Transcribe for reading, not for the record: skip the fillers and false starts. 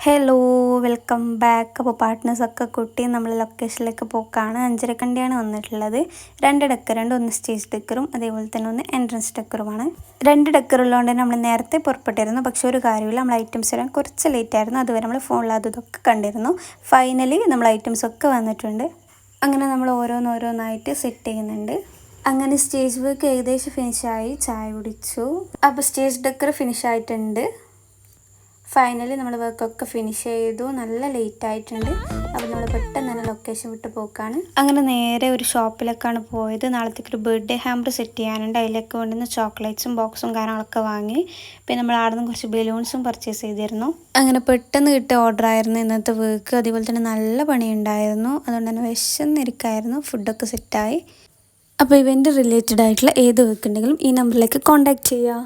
Hello welcome back. അപ്പോൾ പാർട്ട്നേഴ്സൊക്കെ കൂട്ടി നമ്മൾ ലൊക്കേഷനിലേക്ക് പോക്കാണ്. 5:30 വന്നിട്ടുള്ളത്. 2 ഡെക്കറുണ്ട്. ഒന്ന് സ്റ്റേജ് ഡെക്കറും അതേപോലെ തന്നെ ഒന്ന് എൻട്രൻസ് ഡെക്കറുമാണ്. 2 ഡെക്കർ ഉള്ളതുകൊണ്ട് തന്നെ നമ്മൾ നേരത്തെ പുറപ്പെട്ടിരുന്നു. പക്ഷേ ഒരു കാര്യമില്ല, നമ്മൾ ഐറ്റംസ് വരാൻ കുറച്ച് ലേറ്റ് ആയിരുന്നു. അതുവരെ നമ്മൾ ഫോണിൽ അതൊക്കെ കണ്ടിരുന്നു. ഫൈനലി നമ്മൾ ഐറ്റംസ് ഒക്കെ വന്നിട്ടുണ്ട്. അങ്ങനെ നമ്മൾ ഓരോന്നായിട്ട് സെറ്റ് ചെയ്യുന്നുണ്ട്. അങ്ങനെ സ്റ്റേജ് വർക്ക് ഏകദേശം ഫിനിഷായി. ചായ കുടിച്ചു. അപ്പോൾ സ്റ്റേജ് ഡെക്കർ ഫിനിഷ് ആയിട്ടുണ്ട്. ഫൈനലി നമ്മൾ വർക്കൊക്കെ ഫിനിഷ് ചെയ്തു. നല്ല ലേറ്റ് ആയിട്ടുണ്ട്. അപ്പോൾ നമ്മൾ പെട്ടെന്ന് തന്നെ ലൊക്കേഷൻ വിട്ട് പോക്കാണ്. അങ്ങനെ നേരെ ഒരു ഷോപ്പിലേക്കാണ് പോയത്. നാളത്തേക്ക് ഒരു ബർത്ത്ഡേ ഹാമ്പർ സെറ്റ് ചെയ്യാനുണ്ട്. അതിലേക്ക് വേണ്ടുന്ന ചോക്ലേറ്റ്സും ബോക്സും കാര്യങ്ങളൊക്കെ വാങ്ങി. പിന്നെ നമ്മൾ അവിടെ നിന്ന് കുറച്ച് ബലൂൺസും പർച്ചേസ് ചെയ്തിരുന്നു. അങ്ങനെ പെട്ടെന്ന് കിട്ടിയ ഓർഡർ ആയിരുന്നു ഇന്നത്തെ വർക്ക്. അതുപോലെ തന്നെ നല്ല പണിയുണ്ടായിരുന്നു. അതുകൊണ്ട് തന്നെ വിശന്നിരിക്കായിരുന്നു. ഫുഡൊക്കെ സെറ്റായി. അപ്പോൾ ഇവൻ്റ് റിലേറ്റഡ് ആയിട്ടുള്ള ഏത് വർക്ക് ഉണ്ടെങ്കിലും ഈ നമ്പറിലേക്ക് കോൺടാക്റ്റ് ചെയ്യുക.